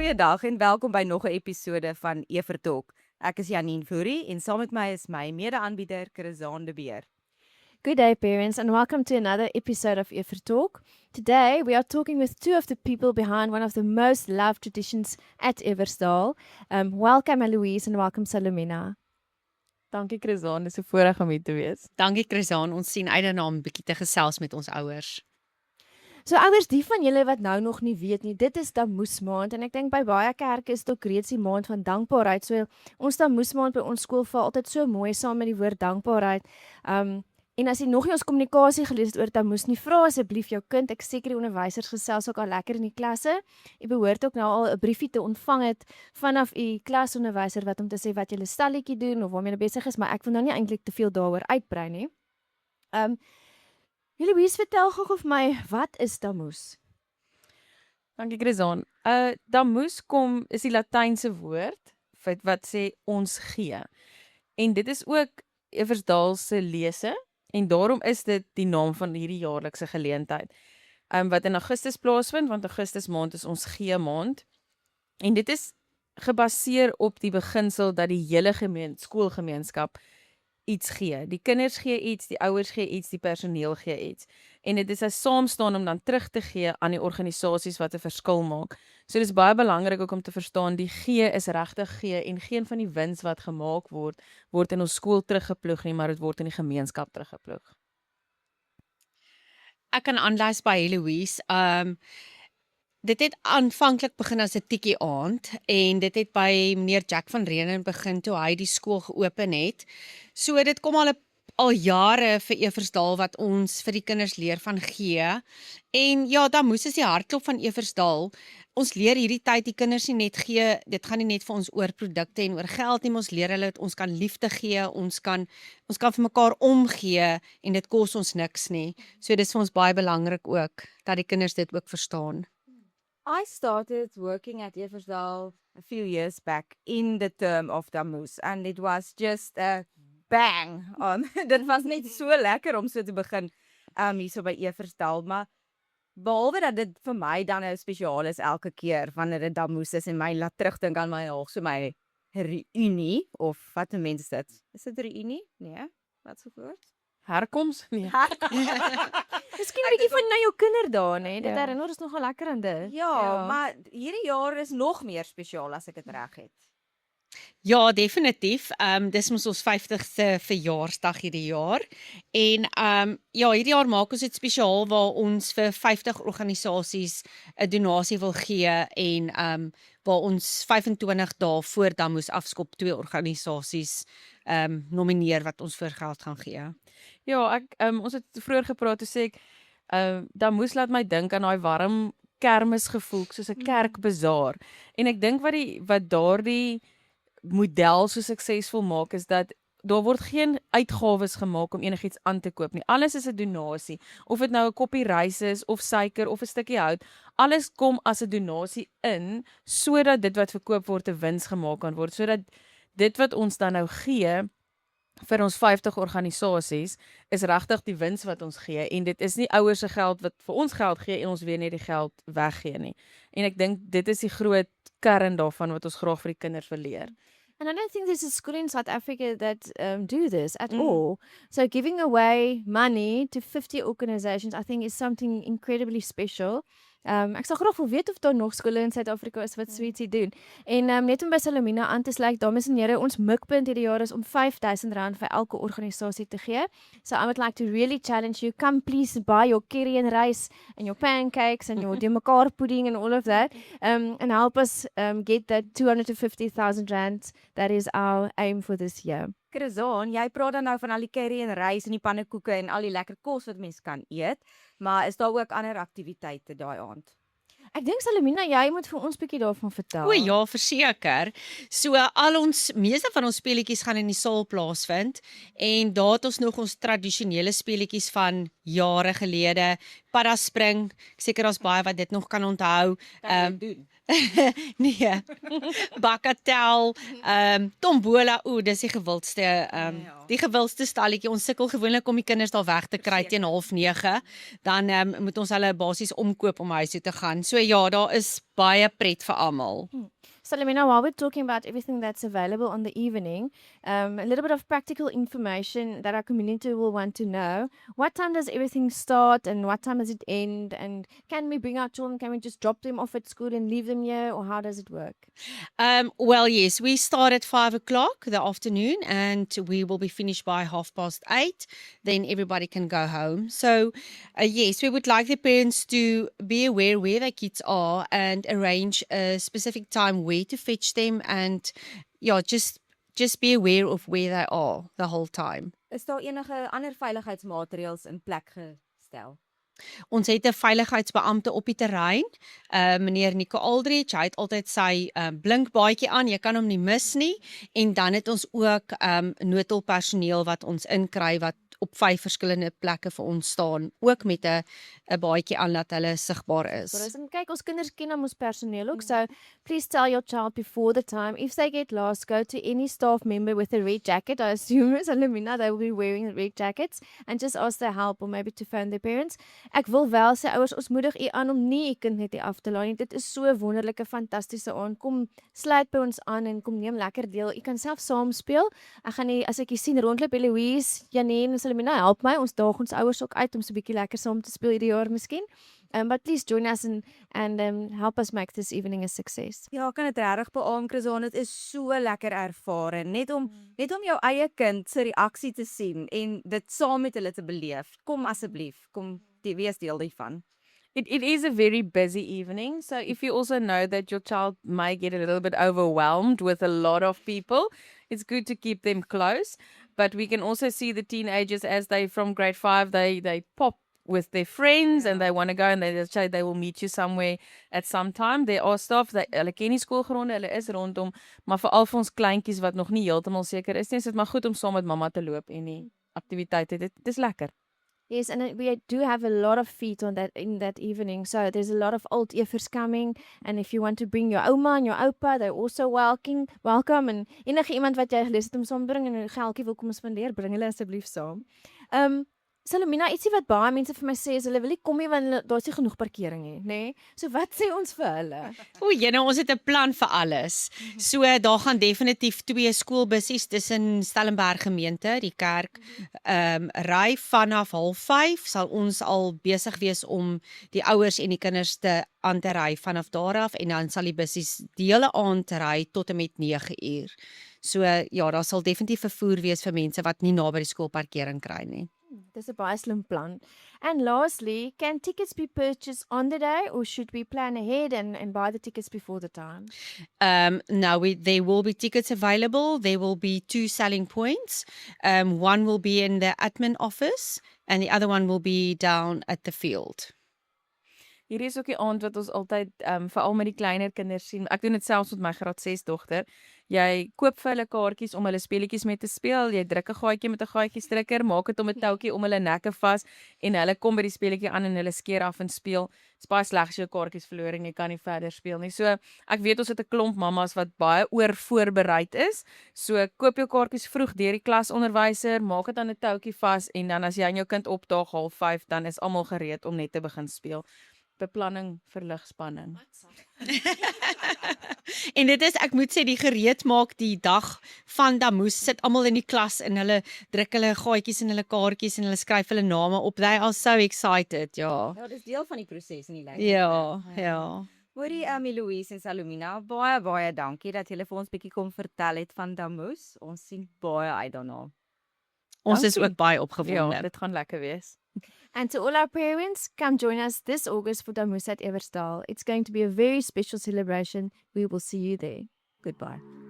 Goeiedag en welkom by nog 'n episode van Evertalk. Ek is Janine Fourie en saam met my is my mede-aanbieder Chrisaan de Beer. Good day, parents, and welcome to another episode of Evertalk. Today, we are talking with two of the people behind one of the most loved traditions at Eversdal. Welcome, Eloise, and welcome, Salomina. Dankie Chrisaan, dis 'n voorreg om hier te wees. Dankie Chrisaan, ons sien uit daarna om 'n bietjie te gesels met ons ouers. So ouers, die van julle wat nou nog nie weet nie, dit is Tamoesmaand en ek dink by baie kerke is dit ook reeds die maand van dankbaarheid. So ons Tamoesmaand by ons skool val altyd so mooi saam met die woord dankbaarheid. En as jy nog nie ons kommunikasie gelees het oor Tamoes nie, vra asseblief jou kind. Ek seker die onderwysers gesels ook al lekker in die klasse. Jy behoort ook nou al 'n briefie te ontvang het vanaf u klasonderwyser wat om te sê wat julle stalletjie doen of waarmee hulle besig is, maar ek wil nou nie eintlik te veel daaroor uitbrei nie. Julle vertel gou vir my, wat is Tamoes? Dankie Chrisaan. Tamoes is die Latynse woord wat sê ons gee. En dit is ook Eversdal se lese en daarom is dit die naam van hierdie jaarlikse geleentheid. Wat in Augustus plaasvind, want Augustus maand is ons gee maand. En dit is gebaseer op die beginsel dat die hele skoolgemeenskap iets gee. Die kinders gee iets, die ouers gee iets, die personeel gee iets. En dit is 'n saamstaan om dan terug te gee aan die organisasies wat 'n verskil maak. So dis baie belangrik ook om te verstaan, die gee is regtig gee en geen van die wins wat gemaak word in ons skool teruggeploeg nie, maar dit word in die gemeenskap teruggeploeg. Ek kan aanlys by Eloise. Dit het aanvanklik begin as 'n tikkie aand en dit het by meneer Jack van Reenen begin toe hy die skool geopen het. So dit kom al jare vir Eversdal wat ons vir die kinders leer van gee. En ja, dan moes die hartklop van Eversdal. Ons leer hierdie tyd die kinders nie net gee, dit gaan nie net vir ons oor produkte en oor geld nie, ons leer hulle dat ons kan liefde gee, ons kan vir mekaar omgee en dit kos ons niks nie. So dis vir ons baie belangrik ook dat die kinders dit ook verstaan. I started working at Eversdal a few years back in the term of Tamoes and it was just a bang on. Dit was net so lekker om so te begin hier so by Eversdal, maar behalwe dat dit vir my dan nou spesiaal is elke keer wanneer dit Tamoes is en my laat terugdink aan my reunie of wat 'n mens dit. Is dit reunie? Nee, wat so woord? Herkoms? Nee. Miskien 'n bietjie van na jou kinderdae, né? Dit herinner ons nogal lekker aan dit. Ja, maar hierdie jaar is nog meer spesiaal as ek dit reg het. Ja, definitief. Dis ons 50ste verjaarsdag hierdie jaar. En ja, hierdie jaar maak ons dit spesiaal waar ons vir 50 organisasies 'n donasie wil gee en waar ons 25 dae voor Tamoes afskop 2 organisasies nomineer wat ons vir geld gaan gee. Ja, ons het vroeër gepraat, toe sê ek, Tamoes laat my dink aan daai warm kermisgevoel, soos 'n kerkbazaar. En ek dink wat daardie model so suksesvol maak is dat daar word geen uitgawes gemaak om enigiets aan te koop nie. Alles is 'n donasie. Of dit nou 'n koppie rys is of suiker of 'n stukkie hout, alles kom as 'n donasie in sodat dit wat verkoop word 'n wins gemaak kan word, sodat dit wat ons dan nou gee vir ons 50 organisasies is regtig die wins wat ons gee en dit is nie ouers se geld wat vir ons geld gee en ons weer net die geld weggee nie. En ek dink dit is die groot kern daarvan wat ons graag vir die kinders wil leer. And I don't think there's a school in South Africa that do this at all. So giving away money to 50 organizations, I think is something incredibly special. Ek sal graag wil weet of daar nog skole in Suid-Afrika is wat sweetie doen. En net om by Salomina aan te sluit, dames en here, ons mikpunt hierdie jaar is om R5,000 vir elke organisasie te gee. So I would like to really challenge you, come please buy your curry and rice and your pancakes and your de mekaar pudding and all of that. And help us get that R250,000. That is our aim for this year. Chrisaan, jy praat dan nou van al die curry en rys en die pannekoeke en al die lekker kos wat mens kan eet, maar is daar ook ander aktiwiteite daai aand? Ek dink Salomina, jy moet vir ons 'n bietjie daarvan vertel. O ja, verseker. So meeste van ons speletjies gaan in die saal plaasvind en daar het ons nog ons tradisionele speletjies van jare gelede, paddaspring. Ek seker daar's baie wat dit nog kan onthou. Nee. Bakatel, Tombola, dis die gewildste Ja. die gewildste stalletjie. Ons sukkel gewoonlik om die kinders daar weg te kry teen 8:30. Dan moet ons hulle basies omkoop om huis toe te gaan. So ja, daar is baie pret vir almal. So, Lamina, while we're talking about everything that's available on the evening, a little bit of practical information that our community will want to know. What time does everything start and what time does it end? And can we bring our children? Can we just drop them off at school and leave them here? Or how does it work? Well, yes, we start at 5:00 the afternoon and we will be finished by 8:30. Then everybody can go home. So, yes, we would like the parents to be aware where their kids are and arrange a specific time where to fetch them and yeah, just be aware of where they are the whole time. Is daar enige ander veiligheidsmaatreëls in plek gestel? Ons het 'n veiligheidsbeampte op die terrein, meneer Nico Aldrich. Hy het altyd sy blinkbaadjie aan. Jy kan hom nie mis nie. En dan het ons ook noodhulppersoneel wat ons inkry wat op 5 verskillende plekke vir ons staan, ook met 'n baadjie aan dat hulle sigbaar is. So, and kyk, ons kinders ken ons personeel ook. So, please tell your child before the time. If they get lost, go to any staff member with a red jacket. I assume as Lamina, they will be wearing red jackets. And just ask their help or maybe to phone their parents. Ek wil wel sê, ouers, ons moedig u aan om nie u kind net hier af te laai nie. Dit is so 'n wonderlike, fantastiese aand. Kom sluit by ons aan en kom neem lekker deel. U kan self saam speel. Ek gaan nie, as ek u sien rondloop, Eloise, Janine en Lamina, help my. Ons daag ons ouers ook uit om so 'n bietjie lekker saam te speel hierdie jaar miskien. But please join us and help us make this evening a success. Ja, ek kan dit regtig beamoen, Chrisaan. Dit is so lekker ervare. Net om jou eie kind se reaksie te sien en dit saam met hulle te beleef. Kom asseblief, kom wees deel hiervan. It is a very busy evening. So if you also know that your child might get a little bit overwhelmed with a lot of people, it's good to keep them close. But we can also see the teenagers as they from grade 5, they pop with their friends and they want to go and they will meet you somewhere at some time. There are staff that hulle ken die skoolgronde, hulle is rondom, maar veral vir ons kleintjies wat nog nie heeltemal seker is nie, is dit maar goed om saam met mamma te loop en die aktiwiteite. Dit is lekker. Yes, and we do have a lot of feet on that in that evening. So there's a lot of old eefers coming, and if you want to bring your ouma and your oupa, they're also welcome. En enige iemand wat jy gelus het om saam te bring en 'n geldjie wil kom spandeer, bring hulle asseblief saam. Salomina, ietsie wat baie mense vir my sê is hulle wil nie kom nie want daar's nie genoeg parkering nie, nê? So wat sê ons vir hulle? O, ons het 'n plan vir alles. So daar gaan definitief 2 skoolbussies tussen Stellenberg gemeente, die kerk, ry vanaf 4:30 sal ons al besig wees om die ouers en die kinders aan te ry vanaf daar af en dan sal die bussies die hele aand ry tot en met 9:00. So ja, daar sal definitief vervoer wees vir mense wat nie naby die skool parkering kry nie. Dis 'n baie slim plan. And lastly, can tickets be purchased on the day or should we plan ahead and buy the tickets before the time? Now there will be tickets available. There will be 2 selling points. One will be in the admin office and the other one will be down at the field. Hier is ook die aand wat ons altyd veral met die kleiner kinders sien. Ek doen dit selfs met my graad 6 dogter. Jy koop vir hulle kaartjies om hulle speletjies mee te speel. Jy druk 'n gaatjie met 'n gaatjiestrikker, maak dit om 'n toutjie om hulle nekke vas en hulle kom by die speletjie aan en hulle skeer af en speel. Dit's baie sleg as jy jou kaartjies verloor en jy kan nie verder speel nie. So ek weet ons het 'n klomp mammas wat baie voorbereid is. So koop jou kaartjies vroeg deur die klasonderwyser, maak dit aan 'n toutjie vas en dan as jy aan jou kind opdaag 4:30, dan is almal gereed om net te begin speel. Beplanning vir ligspanning. En dit is, ek moet sê, die gereed maak die dag van Damoes, sit almal in die klas en hulle druk hulle gaatjies in hulle kaartjies en hulle skryf hulle name op. They are so excited, ja. Ja, dis deel van die proses nie lekker. Ja. Hoorie, Louise en Salomina, baie dankie dat julle vir ons bietjie kom vertel het van Damoes. Ons sien baie uit daarna. Ons is Dankie. ook baie Ja, opgewonde. dit gaan lekker wees. And to all our parents, come join us this August for Damoes at Eversdal. It's going to be a very special celebration. We will see you there. Goodbye.